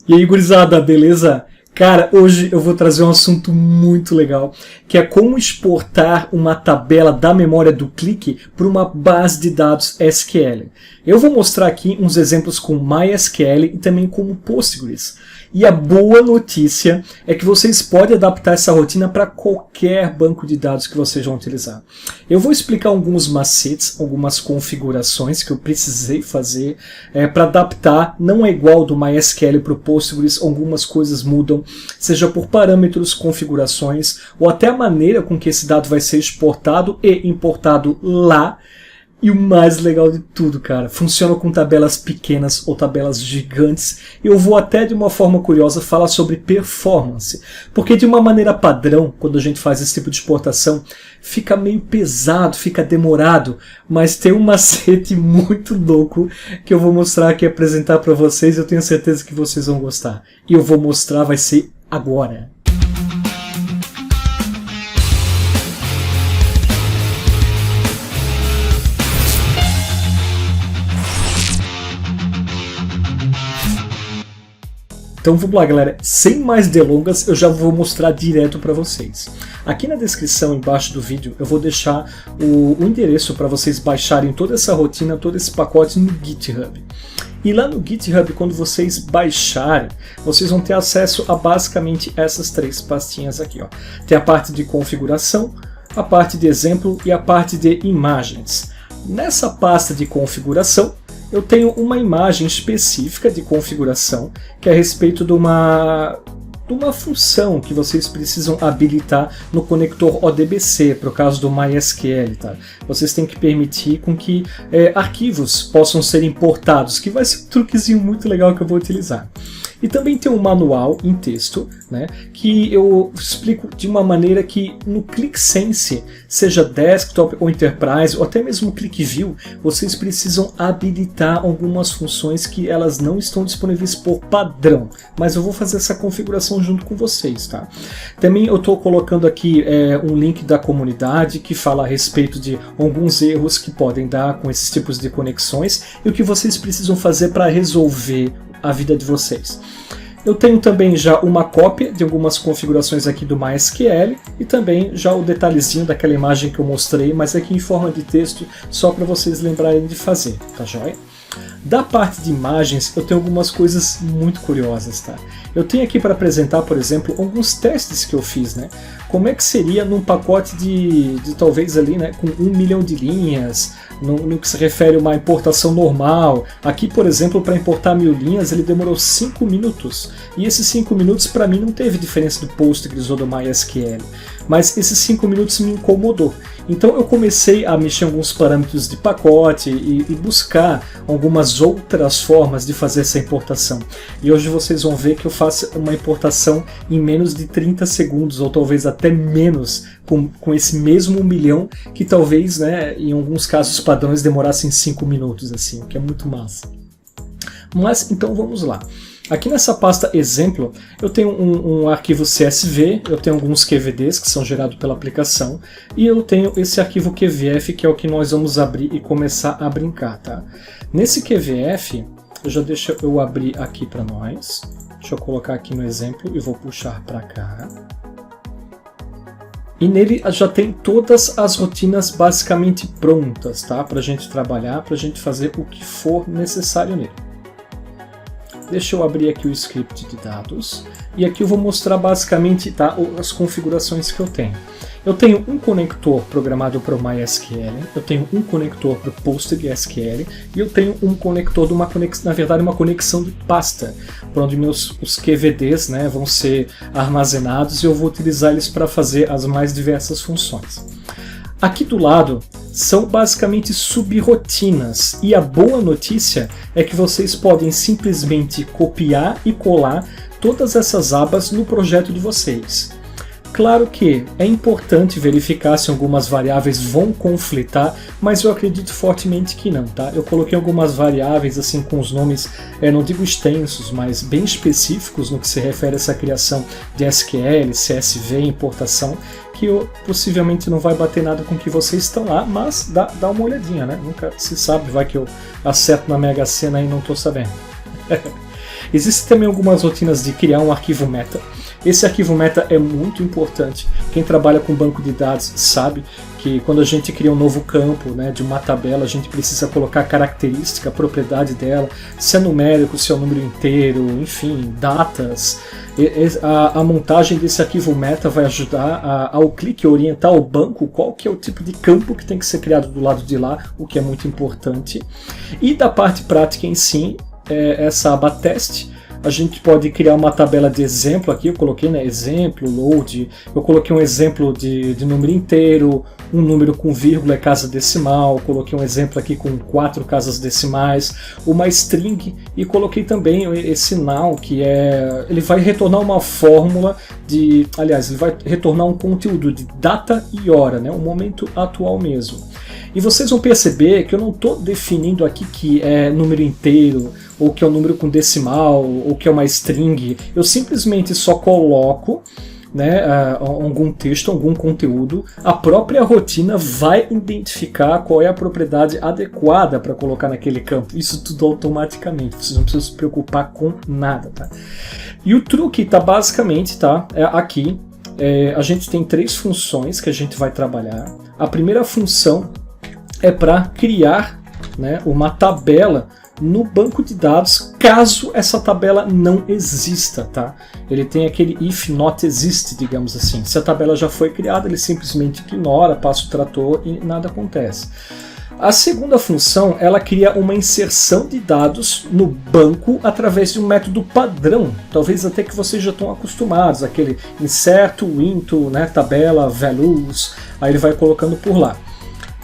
E aí, gurizada, beleza? Cara, hoje eu vou trazer um assunto muito legal, que é como exportar uma tabela da memória do clique para uma base de dados SQL. Eu vou mostrar aqui uns exemplos com MySQL e também com Postgres. E a boa notícia é que vocês podem adaptar essa rotina para qualquer banco de dados que vocês vão utilizar. Eu vou explicar alguns macetes, algumas configurações que eu precisei fazer para adaptar. Não é igual do MySQL para o Postgres, algumas coisas mudam, seja por parâmetros, configurações, ou até a maneira com que esse dado vai ser exportado e importado lá. E o mais legal de tudo, cara, funciona com tabelas pequenas ou tabelas gigantes. Eu vou até de uma forma curiosa falar sobre performance, porque de uma maneira padrão, quando a gente faz esse tipo de exportação, fica meio pesado, fica demorado, mas tem um macete muito louco que eu vou mostrar aqui e apresentar para vocês. Eu tenho certeza que vocês vão gostar. E eu vou mostrar, vai ser agora. Então vamos lá, galera, sem mais delongas, eu já vou mostrar direto para vocês. Aqui na descrição, embaixo do vídeo, eu vou deixar o endereço para vocês baixarem toda essa rotina, todo esse pacote no GitHub. E lá no GitHub, quando vocês baixarem, vocês vão ter acesso a basicamente essas três pastinhas aqui. Ó. Tem a parte de configuração, a parte de exemplo e a parte de imagens. Nessa pasta de configuração, eu tenho uma imagem específica de configuração que é a respeito de uma função que vocês precisam habilitar no conector ODBC, para o caso do MySQL. Tá? Vocês têm que permitir com que arquivos possam ser importados, que vai ser um truquezinho muito legal que eu vou utilizar. E também tem um manual em texto, né, que eu explico de uma maneira que no ClickSense, seja desktop ou enterprise, ou até mesmo ClickView, vocês precisam habilitar algumas funções que elas não estão disponíveis por padrão. Mas eu vou fazer essa configuração junto com vocês. Tá? Também eu estou colocando aqui um link da comunidade que fala a respeito de alguns erros que podem dar com esses tipos de conexões e o que vocês precisam fazer para resolver a vida de vocês. Eu tenho também já uma cópia de algumas configurações aqui do MySQL e também já o detalhezinho daquela imagem que eu mostrei, mas aqui em forma de texto, só para vocês lembrarem de fazer, tá joia? Da parte de imagens, eu tenho algumas coisas muito curiosas, tá? Eu tenho aqui para apresentar, por exemplo, alguns testes que eu fiz, né? Como é que seria num pacote de talvez ali, né, com 1 milhão de linhas, no que se refere a uma importação normal. Aqui, por exemplo, para importar 1000 linhas, ele demorou 5 minutos. E esses 5 minutos, para mim, não teve diferença do Postgres ou do MySQL. Mas esses 5 minutos me incomodou. Então eu comecei a mexer em alguns parâmetros de pacote e buscar algumas outras formas de fazer essa importação. E hoje vocês vão ver que eu faço uma importação em menos de 30 segundos, ou talvez até menos, com esse mesmo 1 milhão, que talvez, né, em alguns casos padrões demorassem 5 minutos, assim, o que é muito massa. Mas então vamos lá. Aqui nessa pasta exemplo, eu tenho um arquivo CSV, eu tenho alguns QVDs que são gerados pela aplicação, e eu tenho esse arquivo QVF, que é o que nós vamos abrir e começar a brincar. Tá? Nesse QVF, deixa eu abrir aqui para nós, deixa eu colocar aqui no exemplo e vou puxar para cá. E nele já tem todas as rotinas basicamente prontas, tá? Para a gente trabalhar, para a gente fazer o que for necessário nele. Deixa eu abrir aqui o script de dados e aqui eu vou mostrar basicamente, tá, as configurações que eu tenho. Eu tenho um conector programado para o MySQL, eu tenho um conector para o PostgreSQL e eu tenho um conector de uma conexão de pasta, para onde os QVDs, né, vão ser armazenados e eu vou utilizar eles para fazer as mais diversas funções. Aqui do lado são basicamente subrotinas e a boa notícia é que vocês podem simplesmente copiar e colar todas essas abas no projeto de vocês. Claro que é importante verificar se algumas variáveis vão conflitar, mas eu acredito fortemente que não, tá? Eu coloquei algumas variáveis assim com os nomes, não digo extensos, mas bem específicos no que se refere a essa criação de SQL, CSV, importação, que possivelmente não vai bater nada com o que vocês estão lá, mas dá uma olhadinha, né? Nunca se sabe, vai que eu acerto na Mega Sena e não estou sabendo. Existem também algumas rotinas de criar um arquivo meta. Esse arquivo meta é muito importante. Quem trabalha com banco de dados sabe que quando a gente cria um novo campo, né, de uma tabela, a gente precisa colocar a característica, a propriedade dela, se é numérico, se é um número inteiro, enfim, datas. A montagem desse arquivo meta vai ajudar ao clique orientar o banco qual que é o tipo de campo que tem que ser criado do lado de lá, o que é muito importante. E da parte prática em si, essa aba teste, a gente pode criar uma tabela de exemplo aqui, eu coloquei, né, exemplo, load, eu coloquei um exemplo de número inteiro, um número com vírgula e casa decimal, coloquei um exemplo aqui com 4 casas decimais, uma string, e coloquei também esse now, que ele vai retornar uma fórmula aliás, ele vai retornar um conteúdo de data e hora, né, o momento atual mesmo. E vocês vão perceber que eu não estou definindo aqui que é número inteiro, ou que é um número com decimal, ou que é uma string. Eu simplesmente só coloco, né, algum texto, algum conteúdo. A própria rotina vai identificar qual é a propriedade adequada para colocar naquele campo. Isso tudo automaticamente, vocês não precisam se preocupar com nada. Tá? E o truque está basicamente aqui. A gente tem 3 funções que a gente vai trabalhar. A primeira função é para criar, né, uma tabela no banco de dados, caso essa tabela não exista, tá? Ele tem aquele if not exist, digamos assim. Se a tabela já foi criada, ele simplesmente ignora, passa o trator e nada acontece. A segunda função, ela cria uma inserção de dados no banco através de um método padrão, talvez até que vocês já estão acostumados, aquele insert, into, né, tabela, values, aí ele vai colocando por lá.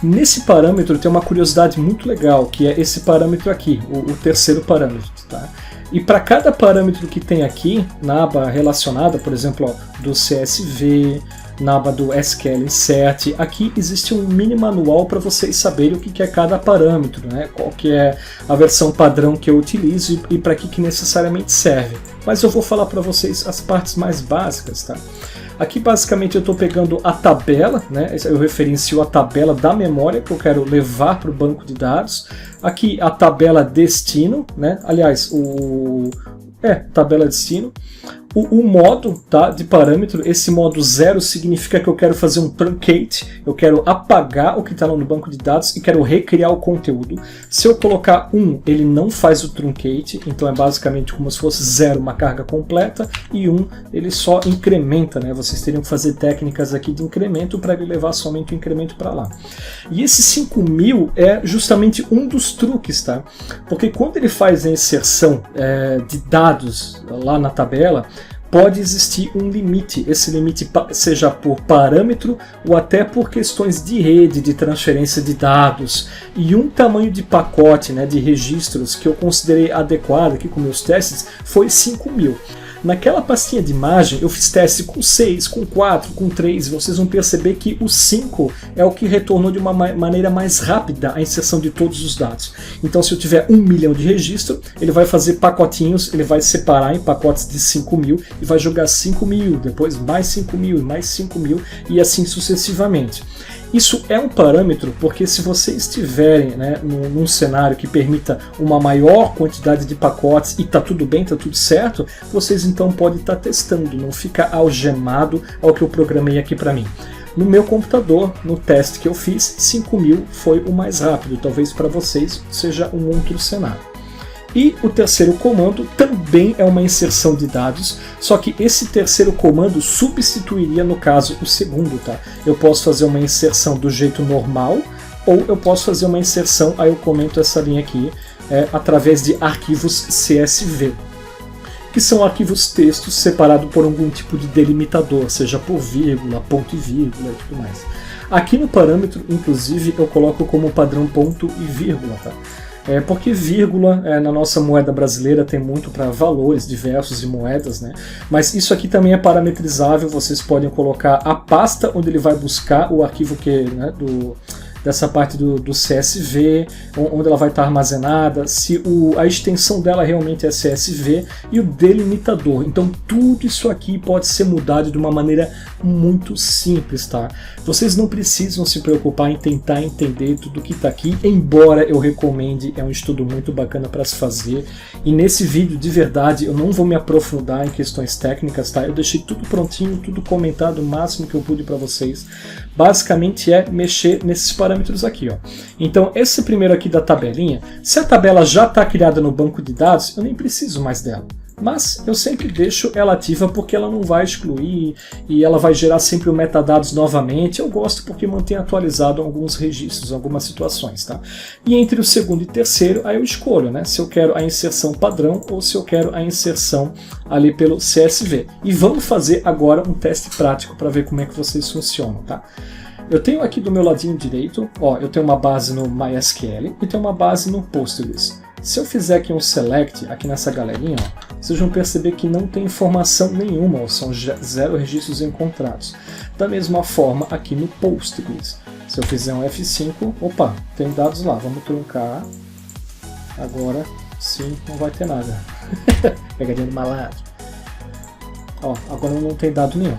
Nesse parâmetro tem uma curiosidade muito legal, que é esse parâmetro aqui, o terceiro parâmetro. Tá? E para cada parâmetro que tem aqui, na aba relacionada, por exemplo, ó, do CSV, na aba do SQL Insert, aqui existe um mini manual para vocês saberem o que é cada parâmetro, né? Qual que é a versão padrão que eu utilizo e para que necessariamente serve. Mas eu vou falar para vocês as partes mais básicas. Tá? Aqui basicamente eu estou pegando a tabela, né? Eu referencio a tabela da memória que eu quero levar para o banco de dados. Aqui a tabela destino, né? Aliás, tabela destino. O modo, tá, de parâmetro, esse modo 0 significa que eu quero fazer um truncate, eu quero apagar o que está lá no banco de dados e quero recriar o conteúdo. Se eu colocar 1, ele não faz o truncate, então é basicamente como se fosse 0, uma carga completa, e 1 ele só incrementa, né? Vocês teriam que fazer técnicas aqui de incremento para ele levar somente o incremento para lá. E esse 5000 é justamente um dos truques, tá? Porque quando ele faz a inserção de dados lá na tabela, pode existir um limite, esse limite seja por parâmetro ou até por questões de rede, de transferência de dados, e um tamanho de pacote, né, de registros que eu considerei adequado aqui com meus testes foi 5000. Naquela pastinha de imagem eu fiz teste com 6, com 4, com 3, vocês vão perceber que o 5 é o que retornou de uma maneira mais rápida a inserção de todos os dados. Então se eu tiver 1 milhão de registro, ele vai fazer pacotinhos, ele vai separar em pacotes de 5000 e vai jogar 5000, depois mais 5000 e mais 5000 e assim sucessivamente. Isso é um parâmetro porque se vocês estiverem, né, num cenário que permita uma maior quantidade de pacotes e está tudo bem, está tudo certo, vocês então podem estar testando, não fica algemado ao que eu programei aqui para mim. No meu computador, no teste que eu fiz, 5000 foi o mais rápido, talvez para vocês seja um outro cenário. E o terceiro comando também é uma inserção de dados, só que esse terceiro comando substituiria, no caso, o segundo. Tá? Eu posso fazer uma inserção do jeito normal, ou eu posso fazer uma inserção, aí eu comento essa linha aqui, através de arquivos CSV, que são arquivos textos separados por algum tipo de delimitador, seja por vírgula, ponto e vírgula e tudo mais. Aqui no parâmetro, inclusive, eu coloco como padrão ponto e vírgula. Tá? Porque vírgula na nossa moeda brasileira tem muito para valores diversos de moedas, né? Mas isso aqui também é parametrizável, vocês podem colocar a pasta onde ele vai buscar o arquivo dessa parte do CSV, onde ela vai estar armazenada, se a extensão dela realmente é CSV e o delimitador. Então tudo isso aqui pode ser mudado de uma maneira muito simples, tá? Vocês não precisam se preocupar em tentar entender tudo que está aqui, embora eu recomende, é um estudo muito bacana para se fazer. E nesse vídeo, de verdade, eu não vou me aprofundar em questões técnicas, tá? Eu deixei tudo prontinho, tudo comentado o máximo que eu pude para vocês. Basicamente é mexer nesses parâmetros aqui, ó. Então esse primeiro aqui da tabelinha, se a tabela já está criada no banco de dados, eu nem preciso mais dela. Mas eu sempre deixo ela ativa porque ela não vai excluir e ela vai gerar sempre o metadados novamente. Eu gosto porque mantém atualizado alguns registros, algumas situações, tá? E entre o segundo e terceiro, aí eu escolho, né? Se eu quero a inserção padrão ou se eu quero a inserção ali pelo CSV. E vamos fazer agora um teste prático para ver como é que vocês funcionam, tá? Eu tenho aqui do meu ladinho direito, ó, eu tenho uma base no MySQL e tenho uma base no Postgres. Se eu fizer aqui um select, aqui nessa galerinha, ó, vocês vão perceber que não tem informação nenhuma, ó, são 0 registros encontrados. Da mesma forma aqui no Postgres. Se eu fizer um F5, opa, tem dados lá, vamos truncar. Agora sim, não vai ter nada. Pegadinha do malandro. Ó, agora não tem dado nenhum.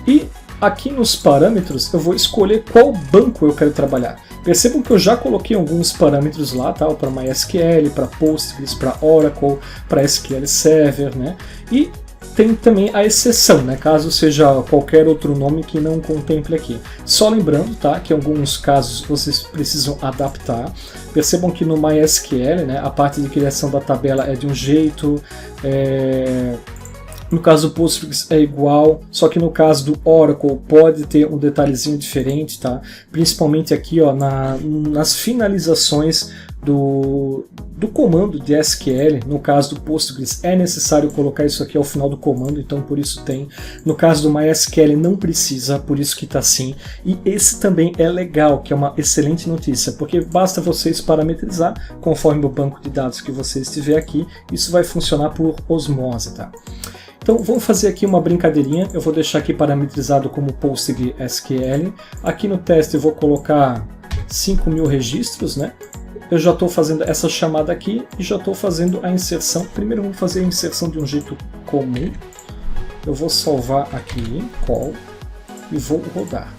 E aqui nos parâmetros eu vou escolher qual banco eu quero trabalhar. Percebam que eu já coloquei alguns parâmetros lá, tá? Para MySQL, para Postgres, para Oracle, para SQL Server, né? E tem também a exceção, né? Caso seja qualquer outro nome que não contemple aqui. Só lembrando, tá? Que em alguns casos vocês precisam adaptar. Percebam que no MySQL, né? A parte de criação da tabela é de um jeito. No caso do Postgres é igual, só que no caso do Oracle pode ter um detalhezinho diferente, tá? Principalmente aqui, ó, nas finalizações do comando de SQL. No caso do Postgres é necessário colocar isso aqui ao final do comando, então por isso tem. No caso do MySQL não precisa, por isso que está assim. E esse também é legal, que é uma excelente notícia, porque basta vocês parametrizar conforme o banco de dados que você estiver aqui, isso vai funcionar por osmose, tá? Então vamos fazer aqui uma brincadeirinha, eu vou deixar aqui parametrizado como PostgreSQL. Aqui no teste eu vou colocar 5.000 registros, né? Eu já estou fazendo essa chamada aqui e já estou fazendo a inserção. Primeiro vamos fazer a inserção de um jeito comum. Eu vou salvar aqui, call, e vou rodar.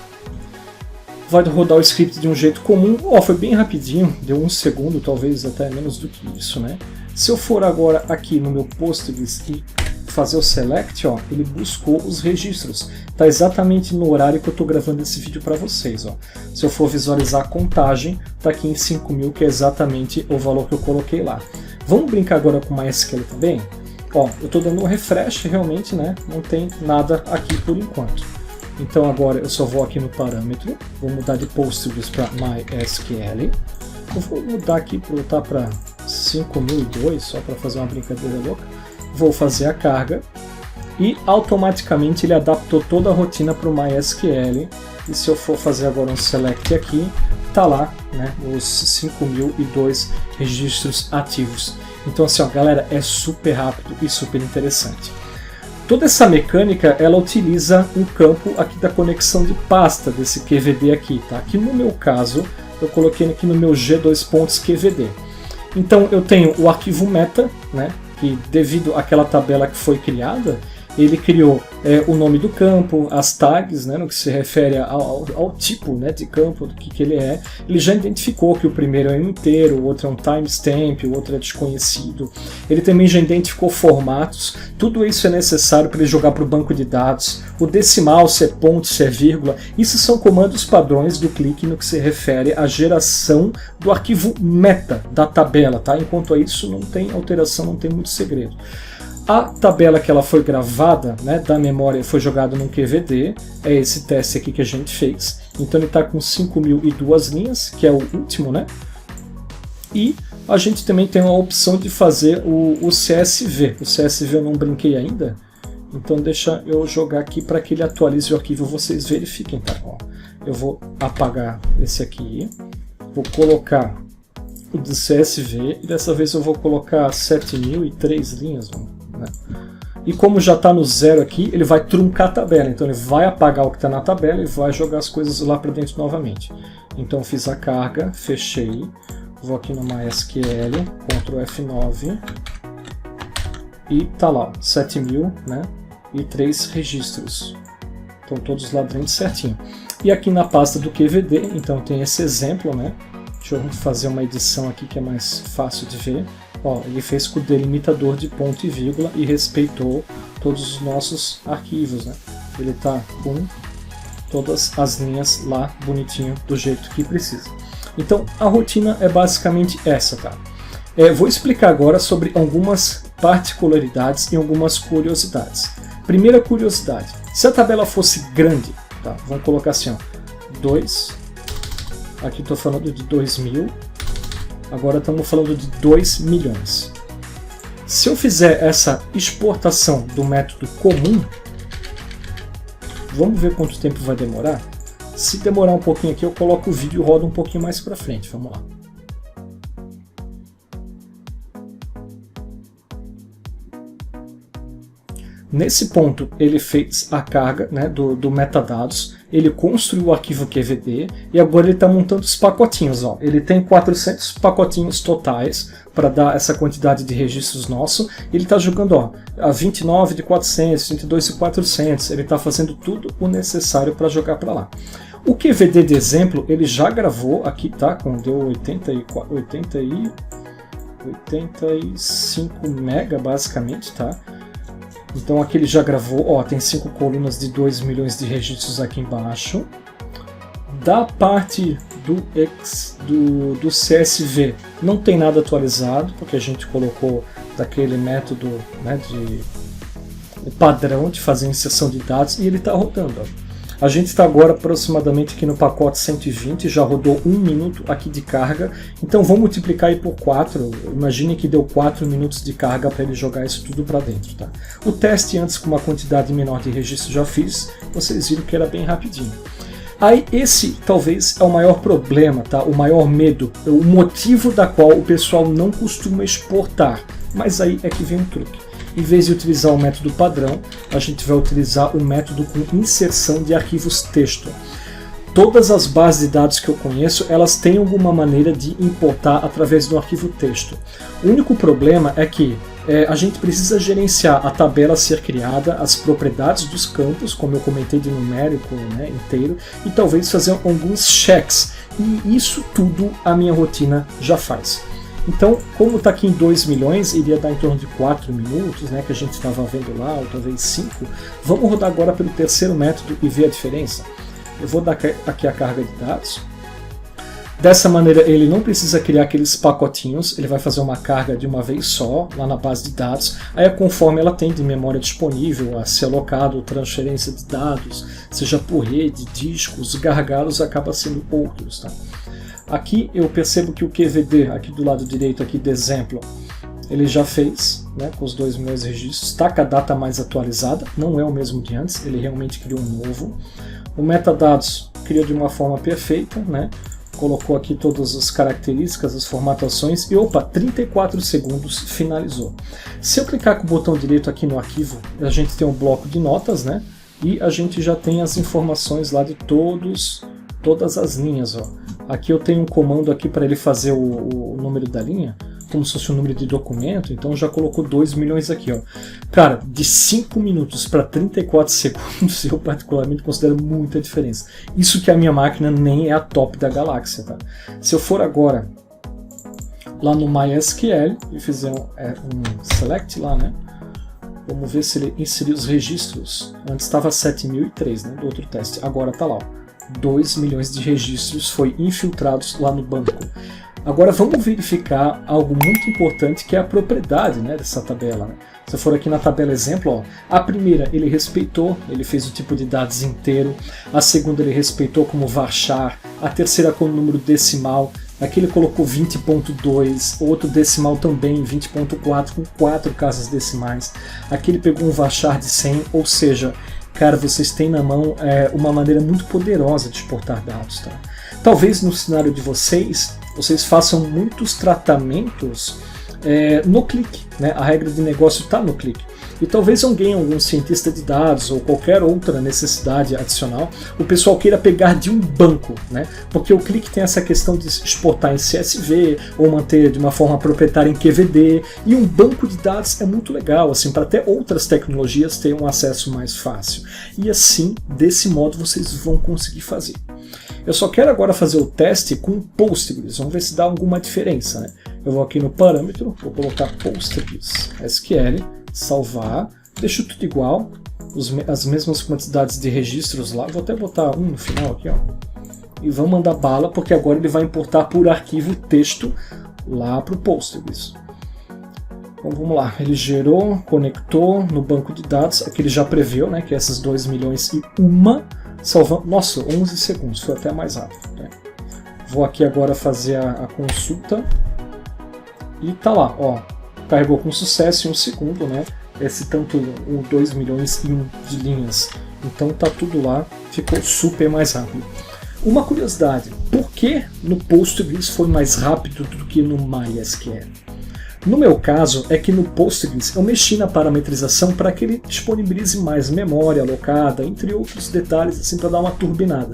Vai rodar o script de um jeito comum. Ó, foi bem rapidinho, deu 1 segundo, talvez até menos do que isso, né? Se eu for agora aqui no meu Postgres e fazer o select, ó, ele buscou os registros. Está exatamente no horário que eu estou gravando esse vídeo para vocês. Ó. Se eu for visualizar a contagem, está aqui em 5.000, que é exatamente o valor que eu coloquei lá. Vamos brincar agora com MySQL também? Ó, eu estou dando um refresh, realmente, né? Não tem nada aqui por enquanto. Então agora eu só vou aqui no parâmetro, vou mudar de Postgres para MySQL. Eu vou mudar aqui, botar para 5.002, só para fazer uma brincadeira louca. Vou fazer a carga e automaticamente ele adaptou toda a rotina para o MySQL. E se eu for fazer agora um select aqui, tá lá, né, os 5.002 registros ativos. Então assim, ó, galera, é super rápido e super interessante. Toda essa mecânica ela utiliza um campo aqui da conexão de pasta desse QVD aqui, tá? Aqui no meu caso eu coloquei aqui no meu G2.qvd. Então eu tenho o arquivo meta, né? Que devido àquela tabela que foi criada, ele criou o nome do campo, as tags, né, no que se refere ao tipo, né, de campo, do que ele é. Ele já identificou que o primeiro é um inteiro, o outro é um timestamp, o outro é desconhecido. Ele também já identificou formatos. Tudo isso é necessário para ele jogar para o banco de dados. O decimal, se é ponto, se é vírgula. Isso são comandos padrões do Qlik no que se refere à geração do arquivo meta da tabela, tá? Enquanto a isso não tem alteração, não tem muito segredo. A tabela que ela foi gravada, né, da memória, foi jogada num QVD, é esse teste aqui que a gente fez. Então ele está com 5.002 linhas, que é o último, né? E a gente também tem a opção de fazer o CSV. O CSV eu não brinquei ainda, então deixa eu jogar aqui para que ele atualize o arquivo, vocês verifiquem, tá? Ó, eu vou apagar esse aqui, vou colocar o do CSV, e dessa vez eu vou colocar 7.003 linhas, né? E como já está no zero aqui, ele vai truncar a tabela, então ele vai apagar o que está na tabela e vai jogar as coisas lá para dentro novamente. Então fiz a carga, fechei, vou aqui no MySQL, Ctrl F9 e tá lá, 7.000, né? E 3 registros. Estão todos lá dentro certinho. E aqui na pasta do QVD, então tem esse exemplo, né? Deixa eu fazer uma edição aqui que é mais fácil de ver. Ó, ele fez com o delimitador de ponto e vírgula e respeitou todos os nossos arquivos, né? Ele tá com todas as linhas lá bonitinho do jeito que precisa. Então a rotina é basicamente essa, tá? Vou explicar agora sobre algumas particularidades e algumas curiosidades. Primeira curiosidade, se a tabela fosse grande, tá? Vamos colocar assim, ó, 2, aqui estou falando de 2.000, agora estamos falando de 2 milhões. Se eu fizer essa exportação do método comum, vamos ver quanto tempo vai demorar? Se demorar um pouquinho aqui, eu coloco o vídeo e rodo um pouquinho mais para frente, vamos lá. Nesse ponto, ele fez a carga, né, do metadados, ele construiu o arquivo QVD e agora ele está montando os pacotinhos. Ó. Ele tem 400 pacotinhos totais para dar essa quantidade de registros nosso. Ele está jogando ó, a 29 de 400, 22 de 400, ele está fazendo tudo o necessário para jogar para lá. O QVD de exemplo, ele já gravou aqui, tá? Deu 85 mega basicamente, tá? Então aqui ele já gravou, ó, tem 5 colunas de 2 milhões de registros aqui embaixo. Da parte do CSV não tem nada atualizado, porque a gente colocou daquele método, né, o padrão de fazer inserção de dados e ele está rodando. Ó. A gente está agora aproximadamente aqui no pacote 120, já rodou 1 minuto aqui de carga, então vou multiplicar aí por 4, imagine que deu 4 minutos de carga para ele jogar isso tudo para dentro. Tá? O teste antes com uma quantidade menor de registro já fiz, vocês viram que era bem rapidinho. Aí esse talvez é o maior problema, tá? O maior medo, o motivo da qual o pessoal não costuma exportar, mas aí é que vem um truque. Em vez de utilizar o método padrão, a gente vai utilizar o método com inserção de arquivos texto. Todas as bases de dados que eu conheço, elas têm alguma maneira de importar através do arquivo texto. O único problema é que a gente precisa gerenciar a tabela a ser criada, as propriedades dos campos, como eu comentei de numérico, né, inteiro, e talvez fazer alguns checks. E isso tudo a minha rotina já faz. Então, como está aqui em 2 milhões, iria dar em torno de 4 minutos, né, que a gente estava vendo lá, ou talvez 5. Vamos rodar agora pelo terceiro método e ver a diferença. Eu vou dar aqui a carga de dados. Dessa maneira, ele não precisa criar aqueles pacotinhos, ele vai fazer uma carga de uma vez só, lá na base de dados. Aí, conforme ela tem de memória disponível, a ser alocado transferência de dados, seja por rede, discos, gargalos, acaba sendo outros, tá? Aqui eu percebo que o QVD, aqui do lado direito aqui de exemplo, ele já fez, né, com os 2 milhões de registros, está com a data mais atualizada, não é o mesmo de antes, ele realmente criou um novo. O metadados criou de uma forma perfeita, né, colocou aqui todas as características, as formatações e opa, 34 segundos finalizou. Se eu clicar com o botão direito aqui no arquivo, a gente tem um bloco de notas, né, e a gente já tem as informações lá de todas as linhas, ó. Aqui eu tenho um comando aqui para ele fazer o número da linha, como se fosse um número de documento, então já colocou 2 milhões aqui. Ó. Cara, de 5 minutos para 34 segundos, eu particularmente considero muita diferença. Isso que a minha máquina nem é a top da galáxia. Tá? Se eu for agora lá no MySQL e fizer um select lá, né? Vamos ver se ele inseriu os registros. Antes estava 7.003, né, do outro teste, agora está lá. Ó. 2 milhões de registros foi infiltrados lá no banco. Agora vamos verificar algo muito importante que é a propriedade, né, dessa tabela. Né? Se eu for aqui na tabela exemplo, ó, a primeira ele respeitou, ele fez o tipo de dados inteiro, a segunda ele respeitou como varchar, a terceira com o número decimal, aqui ele colocou 20.2, outro decimal também 20.4 com 4 casas decimais, aqui ele pegou um varchar de 100, ou seja, cara, vocês têm na mão uma maneira muito poderosa de exportar dados. Tá? Talvez no cenário de vocês façam muitos tratamentos no clique, né? A regra de negócio está no clique. E talvez algum cientista de dados ou qualquer outra necessidade adicional, o pessoal queira pegar de um banco, né? Porque o clique tem essa questão de exportar em CSV ou manter de uma forma proprietária em QVD, e um banco de dados é muito legal, assim, para até outras tecnologias terem um acesso mais fácil. E assim, desse modo, vocês vão conseguir fazer. Eu só quero agora fazer o teste com Postgres, vamos ver se dá alguma diferença, né? Eu vou aqui no parâmetro, vou colocar Postgres SQL, salvar, deixo tudo igual, as mesmas quantidades de registros lá, vou até botar um no final aqui, ó, e vamos mandar bala, porque agora ele vai importar por arquivo texto lá para o Postgres. Então vamos lá, ele gerou, conectou no banco de dados, aqui ele já preveu, né, que essas 2 milhões e uma, salvando, nossa, 11 segundos, foi até mais rápido, né? Vou aqui agora fazer a consulta, e tá lá, ó, carregou com sucesso em 1 segundo, né? Esse tanto 2 milhões e 1 de linhas. Então tá tudo lá, ficou super mais rápido. Uma curiosidade, por que no Postgres foi mais rápido do que no MySQL? No meu caso, é que no Postgres eu mexi na parametrização para que ele disponibilize mais memória alocada, entre outros detalhes, assim, para dar uma turbinada.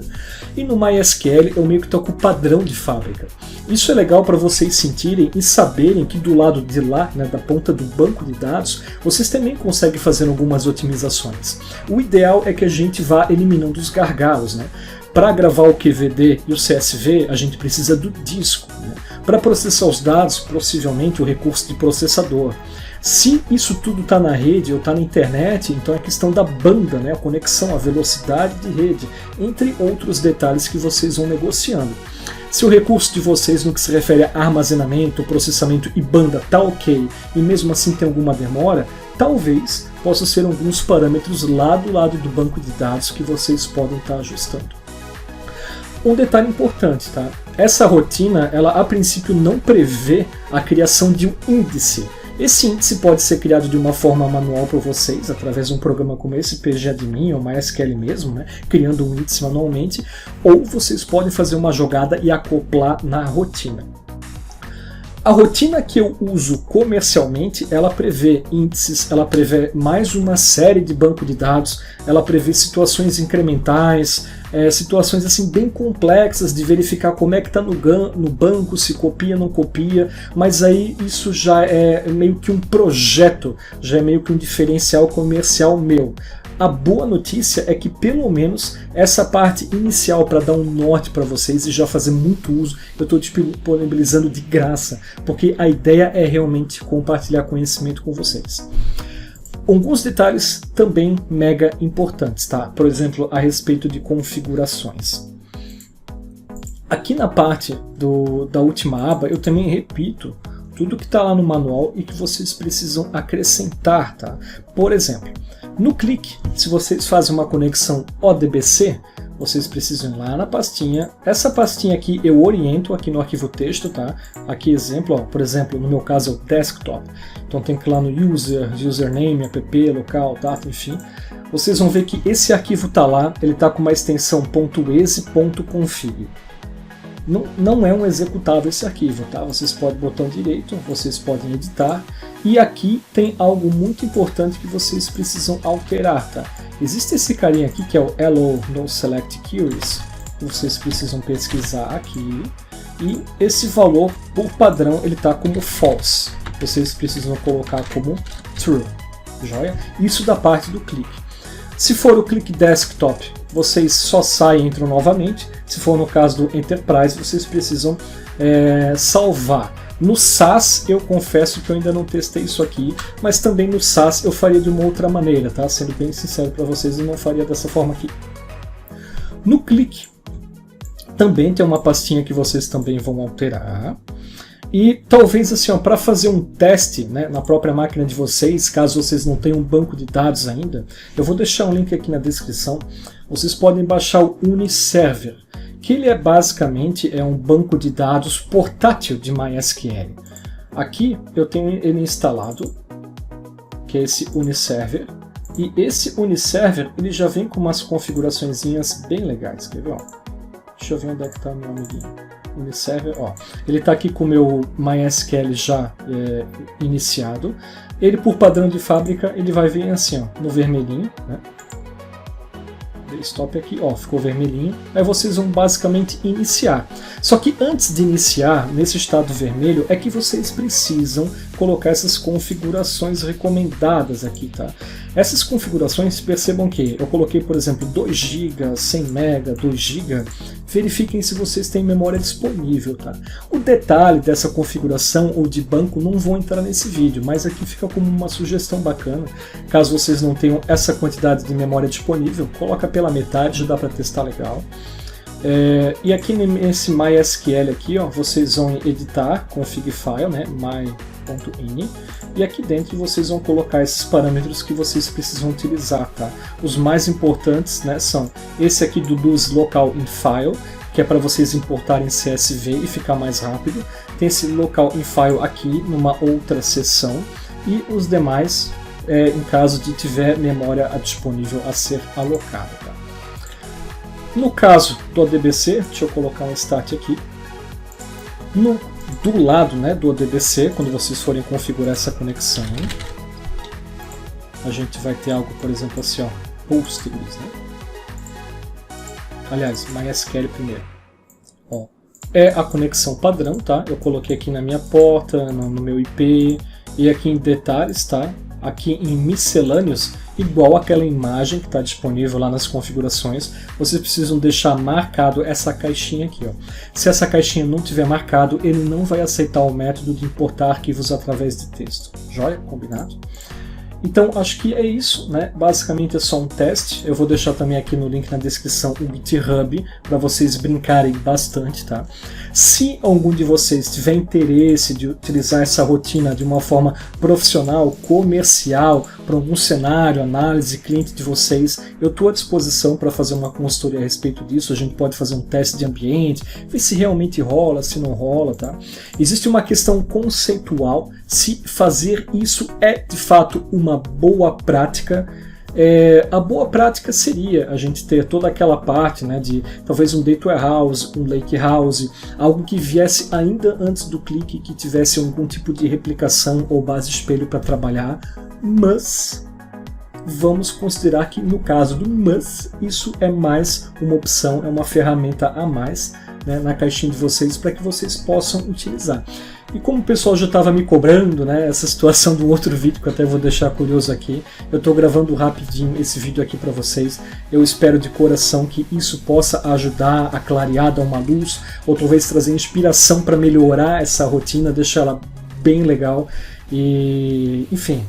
E no MySQL eu meio que estou com o padrão de fábrica. Isso é legal para vocês sentirem e saberem que do lado de lá, né, da ponta do banco de dados, vocês também conseguem fazer algumas otimizações. O ideal é que a gente vá eliminando os gargalos, né? Para gravar o QVD e o CSV, a gente precisa do disco, né? Para processar os dados, possivelmente o recurso de processador. Se isso tudo está na rede ou está na internet, então é questão da banda, né? A conexão, a velocidade de rede, entre outros detalhes que vocês vão negociando. Se o recurso de vocês no que se refere a armazenamento, processamento e banda está ok, e mesmo assim tem alguma demora, talvez possam ser alguns parâmetros lá do lado do banco de dados que vocês podem estar ajustando. Um detalhe importante, tá? Essa rotina, ela a princípio não prevê a criação de um índice. Esse índice pode ser criado de uma forma manual por vocês, através de um programa como esse, pgadmin ou MySQL mesmo, né? Criando um índice manualmente, ou vocês podem fazer uma jogada e acoplar na rotina. A rotina que eu uso comercialmente, ela prevê índices, ela prevê mais uma série de banco de dados, ela prevê situações incrementais, situações assim bem complexas de verificar como é que está no banco, se copia, não copia, mas aí isso já é meio que um projeto, já é meio que um diferencial comercial meu. A boa notícia é que pelo menos essa parte inicial para dar um norte para vocês e já fazer muito uso, eu estou disponibilizando de graça, porque a ideia é realmente compartilhar conhecimento com vocês. Alguns detalhes também mega importantes, tá? Por exemplo, a respeito de configurações. Aqui na parte da última aba, eu também repito tudo que está lá no manual e que vocês precisam acrescentar, tá? Por exemplo, no clique, se vocês fazem uma conexão ODBC, vocês precisam ir lá na pastinha. Essa pastinha aqui eu oriento aqui no arquivo texto, tá? Aqui exemplo, ó, por exemplo, no meu caso é o desktop. Então tem que ir lá no user, username, app, local, data, enfim. Vocês vão ver que esse arquivo tá lá, ele tá com uma extensão .exe.config. Não é um executável esse arquivo, tá? Vocês podem botão direito, vocês podem editar. E aqui tem algo muito importante que vocês precisam alterar, tá? Existe esse carinha aqui que é o Hello No Select Queries, que vocês precisam pesquisar aqui. E esse valor, por padrão, ele está como false. Vocês precisam colocar como true, joia? Isso da parte do clique. Se for o clique desktop, vocês só saem e entram novamente. Se for no caso do Enterprise, vocês precisam salvar. No SAS, eu confesso que eu ainda não testei isso aqui, mas também no SAS eu faria de uma outra maneira, tá? Sendo bem sincero para vocês, eu não faria dessa forma aqui. No clique, também tem uma pastinha que vocês também vão alterar. E talvez assim, para fazer um teste, né, na própria máquina de vocês, caso vocês não tenham um banco de dados ainda, eu vou deixar um link aqui na descrição. Vocês podem baixar o Uniserver, que ele é basicamente um banco de dados portátil de MySQL. Aqui eu tenho ele instalado, que é esse Uniserver. E esse Uniserver ele já vem com umas configuraçõezinhas bem legais, quer ver? Ó? Deixa eu ver onde é que está meu amiguinho. server, ó, ele está aqui com o meu MySQL já iniciado. Ele, por padrão de fábrica, ele vai vir assim, ó, no vermelhinho, né? Stop aqui, ó, ficou vermelhinho. Aí vocês vão basicamente iniciar. Só que antes de iniciar, nesse estado vermelho, é que vocês precisam colocar essas configurações recomendadas aqui, tá? Essas configurações, percebam que eu coloquei, por exemplo, 2 GB, 100 MB, 2 GB. Verifiquem se vocês têm memória disponível, tá? O detalhe dessa configuração ou de banco não vou entrar nesse vídeo, mas aqui fica como uma sugestão bacana. Caso vocês não tenham essa quantidade de memória disponível, coloca pela metade, já dá para testar legal. E aqui nesse MySQL aqui, ó, vocês vão editar config file, né, my.ini, e aqui dentro vocês vão colocar esses parâmetros que vocês precisam utilizar, tá? Os mais importantes, né, são esse aqui do use local in file, que é para vocês importarem CSV e ficar mais rápido. Tem esse local in file aqui numa outra seção, e os demais em caso de tiver memória disponível a ser alocada, tá? No caso do ODBC, deixa eu colocar um stat aqui, do lado, né, do ODBC, quando vocês forem configurar essa conexão, a gente vai ter algo, por exemplo, assim, ó, Postgres, né? Aliás, MySQL primeiro. Ó, é a conexão padrão, tá? Eu coloquei aqui na minha porta, no meu IP, e aqui em detalhes, tá? Aqui em miscelâneos, igual aquela imagem que está disponível lá nas configurações, vocês precisam deixar marcado essa caixinha aqui, ó. Se essa caixinha não tiver marcado, ele não vai aceitar o método de importar arquivos através de texto. Joia? Combinado? Então acho que é isso, né? Basicamente é só um teste. Eu vou deixar também aqui no link na descrição o GitHub para vocês brincarem bastante, tá? Se algum de vocês tiver interesse de utilizar essa rotina de uma forma profissional, comercial, para algum cenário, análise, cliente de vocês, eu estou à disposição para fazer uma consultoria a respeito disso. A gente pode fazer um teste de ambiente, ver se realmente rola, se não rola, tá? Existe uma questão conceitual, se fazer isso é de fato uma boa prática. A boa prática seria a gente ter toda aquela parte, né, de talvez um data warehouse, um lake house, algo que viesse ainda antes do clique, que tivesse algum tipo de replicação ou base espelho para trabalhar, mas vamos considerar que no caso do mas, isso é mais uma opção, é uma ferramenta a mais, né, na caixinha de vocês para que vocês possam utilizar. E como o pessoal já estava me cobrando, né, essa situação do outro vídeo, que eu até vou deixar curioso aqui, eu estou gravando rapidinho esse vídeo aqui para vocês. Eu espero de coração que isso possa ajudar a clarear, dar uma luz, ou talvez trazer inspiração para melhorar essa rotina, deixar ela bem legal. E, enfim,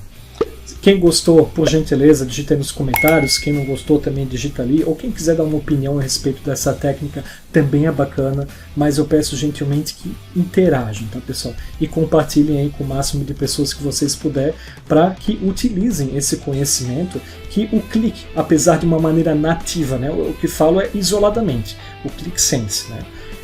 quem gostou, por gentileza, digita aí nos comentários. Quem não gostou também digita ali, ou quem quiser dar uma opinião a respeito dessa técnica também é bacana, mas eu peço gentilmente que interajam, tá, pessoal? E compartilhem aí com o máximo de pessoas que vocês puderem, para que utilizem esse conhecimento, que o Qlik, apesar de uma maneira nativa, né, o que falo é isoladamente, o Qlik Sense, né?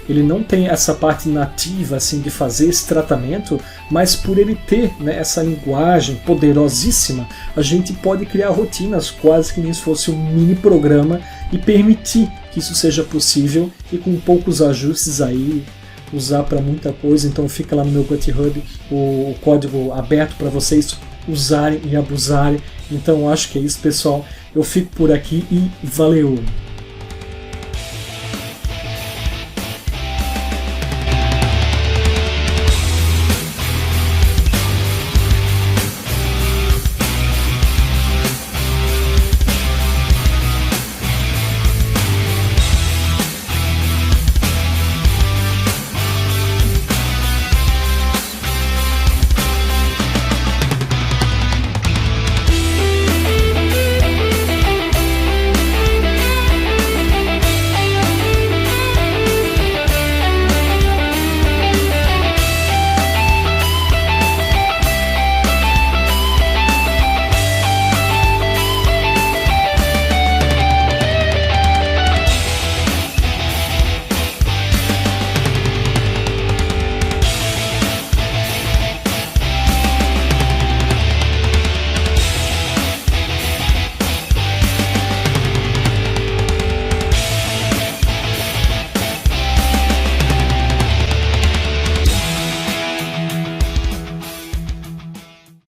Ele não tem essa parte nativa assim de fazer esse tratamento, mas por ele ter, né, essa linguagem poderosíssima, a gente pode criar rotinas quase que nem se fosse um mini programa e permitir que isso seja possível e com poucos ajustes aí usar para muita coisa. Então fica lá no meu GitHub o código aberto para vocês usarem e abusarem. Então acho que é isso, pessoal. Eu fico por aqui e valeu!